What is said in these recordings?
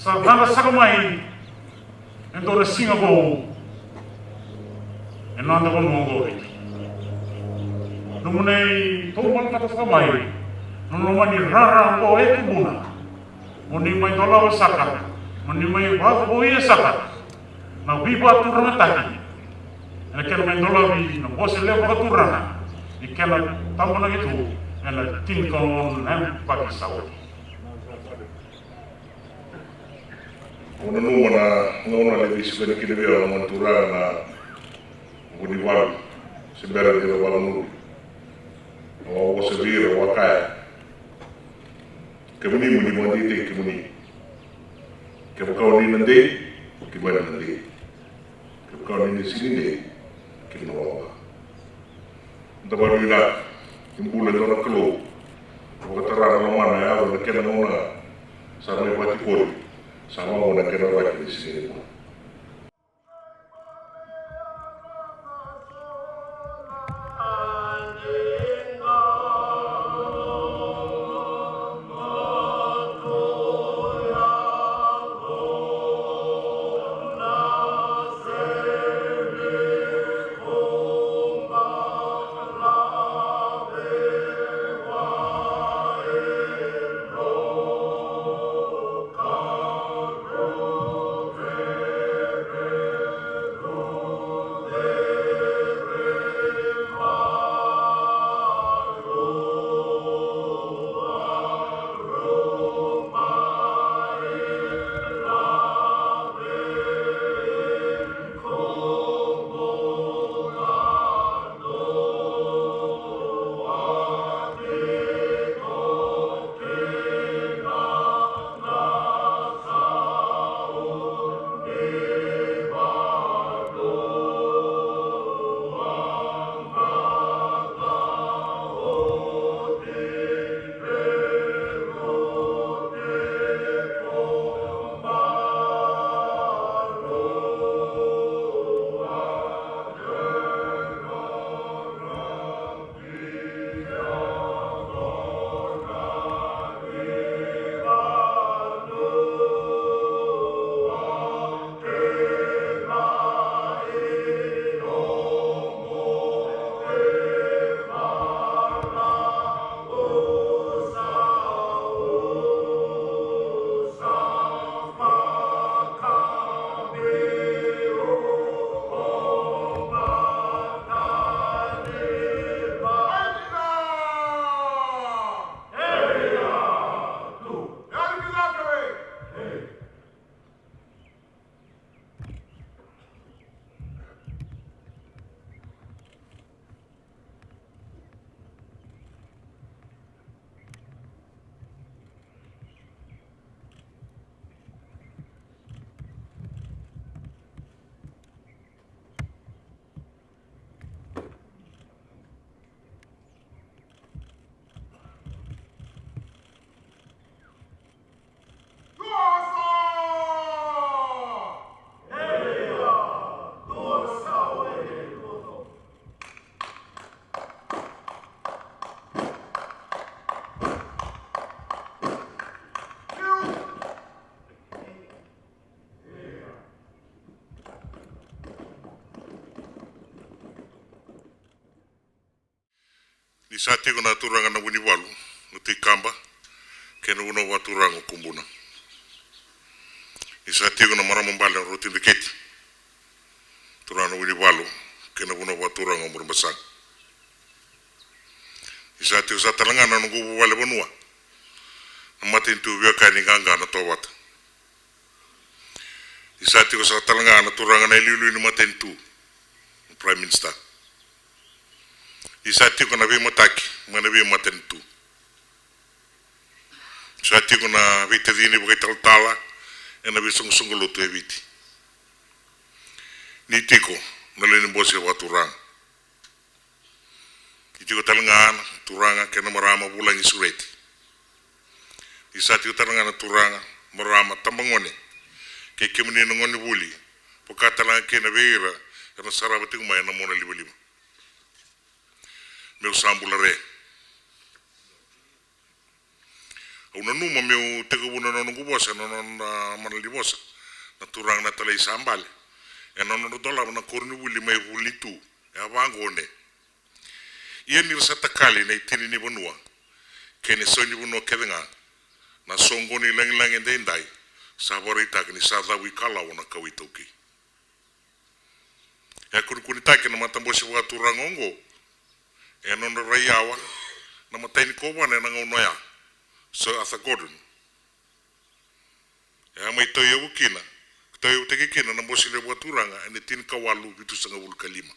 sa tanga sakamai ento na Singapore eno anda kon mongoi numunei toman kata sakamai nunumani rara ko ekubuna moni mai dola wasaka moni mai bago ia saka na biba turanga taki na kena mai dola bi na bose le bago turanga ikela tambona gitu ena tinkon hem pakisawa. Ona ngona le visi bene kile via montura na Wiliame sembera de balanu o se vira o kaya ke muni mondi te ke muni ke ko ni nande ke mara nande ke ko ni sinde ke no da barula imbule dona klo o tara no mana ya o ke no na sa mai pati ko sama una que no va a crecer. Isati ko na turanga na Wiliame uti kamba kena uno wa turanga kumbuna. Isati ko na maramambala roti diketi turanga Wiliame kena uno wa turanga murmasak. Isati ko sa talanga na ngubu wale bonua mati tu via kani ganga na towat. Isati ko sa talanga na turanga na lilu ni mati tu Prime Minister. Isati ko na vi mataki mana vi matentu. Isati ko na vi tadini bukai taltala ena vi sunglo tu eviti. Ni tiko na leni bosi wa turang. Itiko talangana turanga kena marama bulang isureti. Isati ko talangana turanga marama tambangone ke kemuni ngoni buli pokatalanga kena veira ena sarabati ko mai na mona libalima. Meu sambulare una numa meu tegabuna no ngubosa no manalibosa na turang na talay sambale e no dola na korni wili mai vulitu e avangone ia ni sa takali na itini ni bonua kene sonyi bono kevenga na songoni lang endai saborita ni sa wikala ona kawitoki e kuni take na matambosi wa turangongo e no raiawa na mataini ko wana na ngonoya so asa godun e mai toyo bukina toyo teke kina na bosi le waturanga ene tin kawalu bitu sanga vulkalima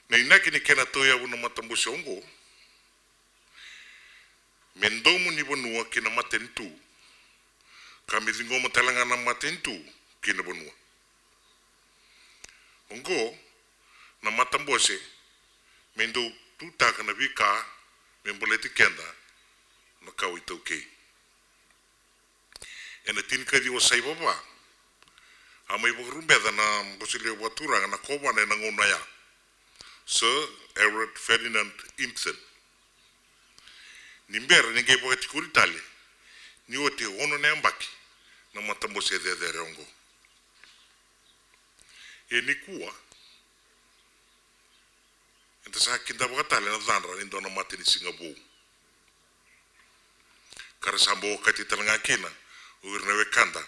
na inaki ni kena toyo abu na matambosi ongo mendomu ni bonua kina matentu kami zingo matalanga na matentu kina bonua ongo na matambose mendo tutaka na vika memboleti kenda na kawito ke ena tin ka di wasai baba amai bogrumbeda na bosile watura na kobane na ngonaya Sir Everett Ferdinand Impson nimber ninge bogati kuritale ni wote ono na mbaki na matambose de rongo ni kuwa enta sa kinda bakatale na zanra ni dona matini Singapore kara sambo kati talanga kina uirna wekanda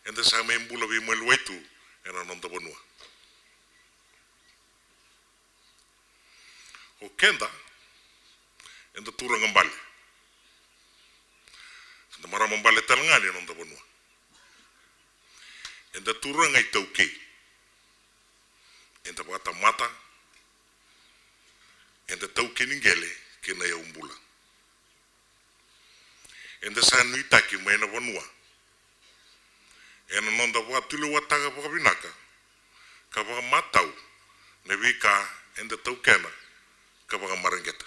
enta sa membula bi mwelwetu ena nonda bonua o kenda enta turanga mbale enta marama mbale talanga ni nonda bonua enta turanga itauke enta bata mata enta tauke ningele kena ya umbula enta sanu itaki mena bonua ena nonda watulu wataga pakabinaka kabaka matau na vika enta taukena kabaka marangeta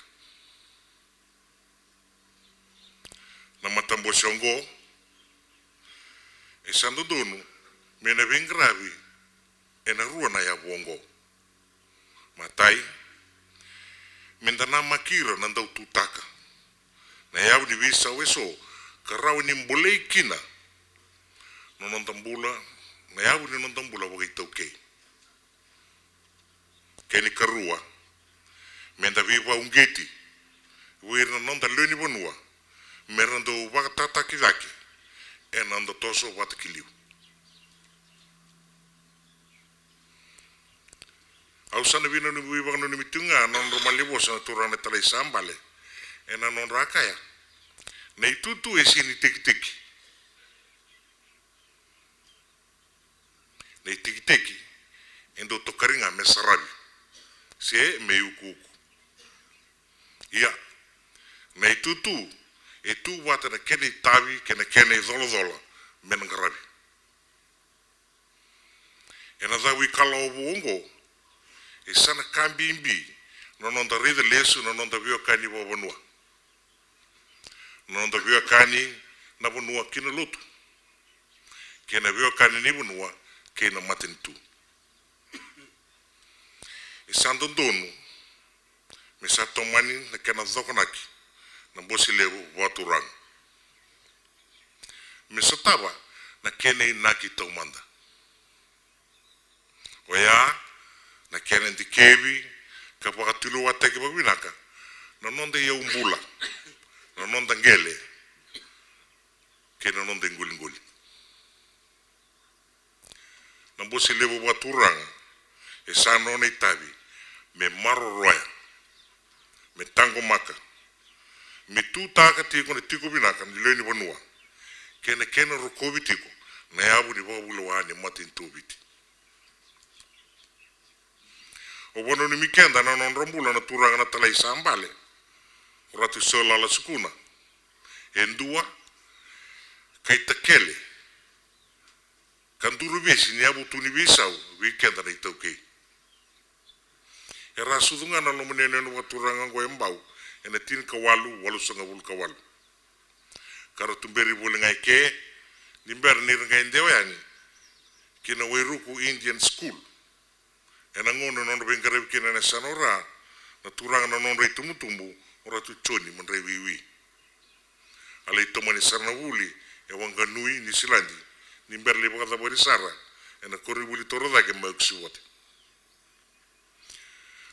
na matambo shongo e sandu donu mena vingravi ena rua na ya bongo matai mendana makira nanda ututaka na yau ni visa weso karau ni mbulei kina no nondambula na yau ni nondambula wagaitauke keni karua menda viva ungeti wira nonda leni bonua merando wakatata kizaki enando toso watakiliu au sana vina ni viva no ni mitunga non romalibo sa turane talai sambale ena non rakaya na itutu esini tiki na tiki endo tokaringa mesarabi se meyukuku ia na itutu etu wata na kene tavi kene zolo menangarabi ena zawi kala obongo e sana kambimbi nononda rida lesu nononda vio kani bonua nononda vio kani na bonua kina lutu kena vio kani ni bonua kena matentu e sandondonu me satomani na kena zokonaki na bosi levu waturang me sataba na kene inaki taumanda oya na kena ndikevi kapaka tulu wateke babinaka na nonde ya umbula na nonda ngele kena nonde nguli na bosi levo waturanga e sanone itabi me maro roya me tango maka me tutaka tiko ne tiko binaka ni leni bonua kena rokobi tiko na yabu ni babulo wani matin tobiti o bono ni mikenda na non rombula na turanga na talai sambale Ratu sola la sukuna endua kaitakele kanduru besi ni abu tuni bisau weekend na itauke era sudunga na no menene no waturanga go embau ene tin kawalu sanga wul kawalu karo tumberi bolengai ke nimber ni ngai ndewani kina weruku Indian school ena ngono non bengare kina na sanora na turanga na non reitumutumbu Ratu choni man rewiwi. Alai tomani sarnavuli e wanga nui ni silandi ni berli baka bori sara ena kori wuli toro dake mauksiwate.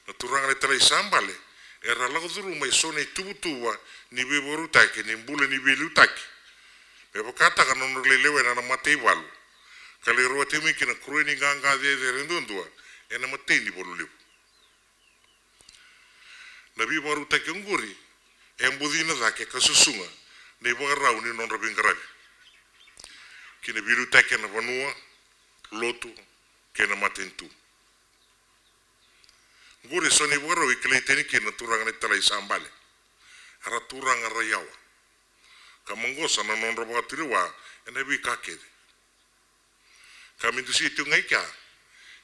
Na turanga le tala isambale era lago duru mai sone tubutuwa ni beboru take ni mbule ni belu take. Bebo kata ka nono lelewe na matei walu. Kale roa temi kina kroi ni ganga de rendundua ena matei ni bolu lewu. Na beboru take nguri embudina dake kasusunga ni bagarau ni non rabingarabi. Kina biru take na vanua lotu kena matentu. Nguri soni bagarau ikeleiteni kina turanga ni tala isambale. Ara turanga rayawa. Kamangosa na non rabagatiriwa ena bi kakede. Kami tu situ ngaika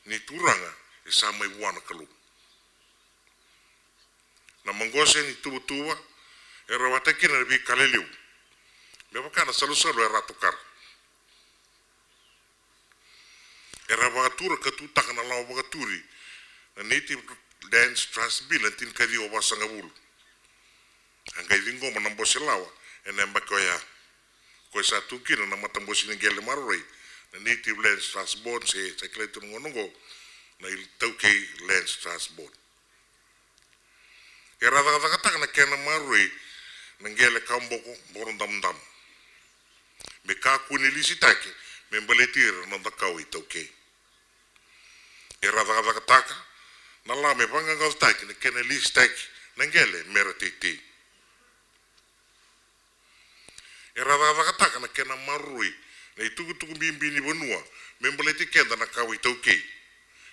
ni turanga isama iwana kalu. Na mangosa ni tubutuwa era wataki na bi kaleliu. Beba kana salu era tukar. Era bagatura katu takana lawa bagaturi. Na native dance trust bill antin kadi obasanga bulu. Angkai dingo manambosi lawa ena mbakoya. Ko sa tukina na matambosi ni gele maroi. Na native lands trust board se sekletu ngonongo na il tauke lands trust board. Era daga na kena maroi nangele kamboko borondam. Me ka kuni lisitake me mbaletir no dakau itauke. Era daga taka na la me banga galtake ne kena lisitake nangele meratiti. Era daga taka na kena marui na itugu bimbi ni bonua me mbaleti kenda na kau itauke.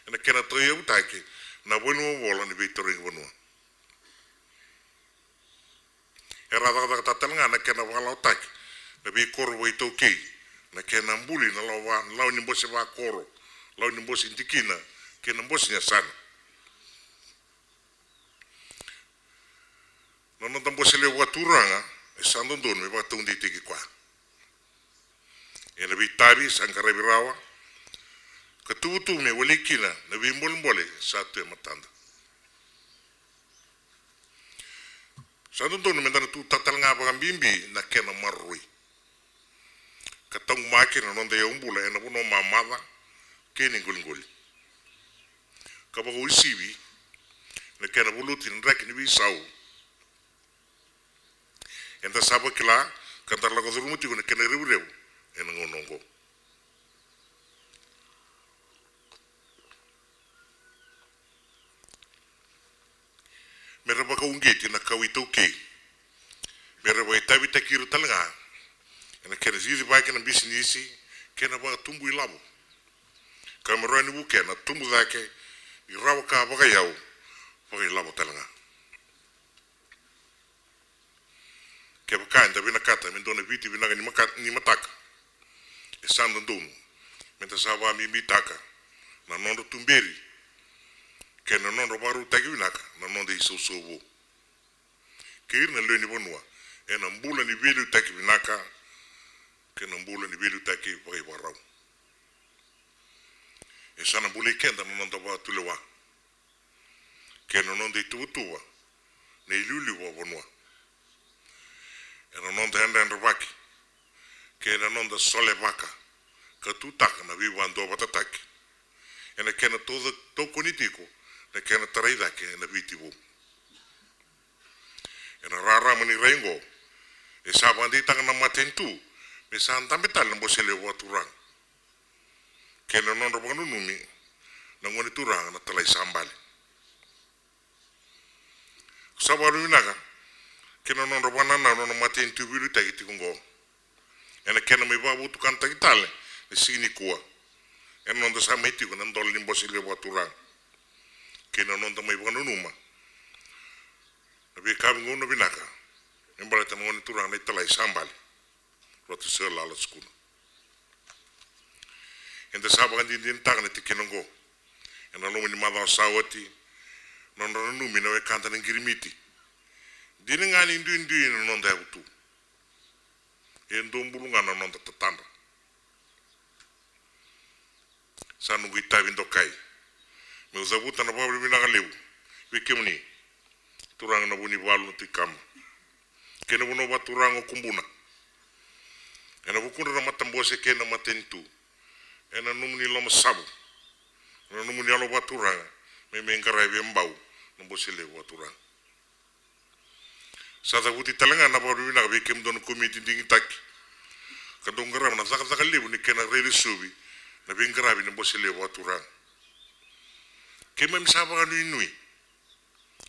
Na kena toya utake na bonua wola ni bitoring bonua. Era daga tatalanga na kena wala utake na bi koro wa itauke na kena mbuli na lau ni mbose wa koro lau ni mbose intikina kena mbose nyasana na nonta mbose le waturanga e sandondon me bata undi tiki kwa e na bi tabi sankara birawa katubutu me walikina na bi mbole satu e matanda sandondon me dana tu tatalanga bagambimbi na kena marui katang makina nonde ya umbula ena buno mamada keni ngulinguli kabago usibi na kena bulutin rek ni bisau enta sabo kila kantar lago durumuti na kena rebu ena ngonongo meraba ka ungeti na kawitauke meraba itabi takiru talanga ena kena zizi bai kena bisinisi kena ba tumbu ilabo kamerani buke na tumbu dake irawa ka baga yau baga ilabo talanga ke baka enda bina kata mendona biti bina ni mataka esando ndonu menta saba mi bitaka na nondo tumberi kena nondo baru tagi binaka na nondo isosobo kirna leni bonua ena mbula ni bilu tagi binaka kena mbula ni bilu take pai barau e sana mbula kenda no nonda ba tulewa kena nonda tuwa ne luli wa bonwa ena nonda enda baki kena nonda sole baka ka tutaka na biwa ndo batatake ena kena todo to konitiko na kena taraida ke na bitibo ena rara mani rengo e sabandi tanga na matentu me santa metal na bosele waturang kena non roba numi na ngoni turang na talai sambale sabaru naga kena non roba na no matentu bilu tagiti kungo ena kena me babu tu kanta kitale ne sini kuwa ena non da sameti ko nan dol ni bosele waturang kena non da mai bonu numa nabi kam ngono binaka embala ta ngoni turang na talai sambale Ratu sela ala skuna. Enda sabakan din tag na tikinongo. Ena lomo ni mada sawati. Non ranu mi na kanta na girimiti. Dini ngani indu non da butu. Endo mbulunga na non da tatanda. Sanu gita vindo kai. Me usabuta na babli bina galeu. Wikemuni. turanga na buni walu ti kama kena bono ba turanga kumbuna ena bukunda na matambose kena matentu ena numuni loma sabu ena numuni alo ba turanga me ngarai be mbau no bosile wa turanga sasa wuti talanga na ba ruina be kem don committee dingi tak ka dongara na zaka lebu ni kena rede subi na be ngarabi no bosile wa turanga kema msaba nu inui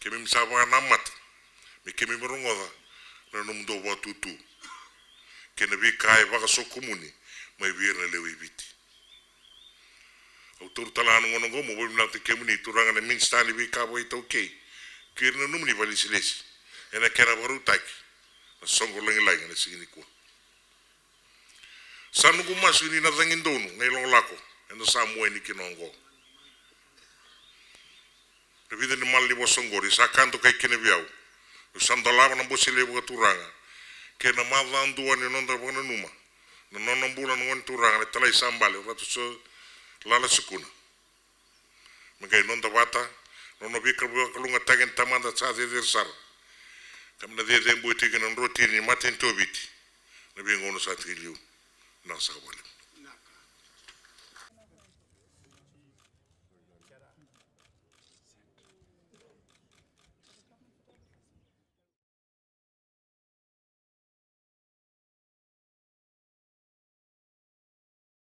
kema msaba na mat me kema morongoda na no mundo wa tutu kena bi kai baka sokumuni mai virna lewi biti autor talano ngono ngomo bo na te kemuni turanga na minstani bi ka boy okay kirna numni valisilesi ena kena baru tak na songo lengi lengi na sigini ko sanu ku masu ni na zangin donu nei long lako ena samu ni kinongo vida ni malli bo songori sa kanto kai kene biau sandalava na bosile bo turanga kena mavandu ani nonda bona numa no nono mbula no turanga le talai sambale ratu so lala sukuna magai nonda wata nono bikra bo kalunga tagen tamanda sa de sar kamna de mbo tigena roti ni maten tobiti na bi ngono sa tiliu na sa wale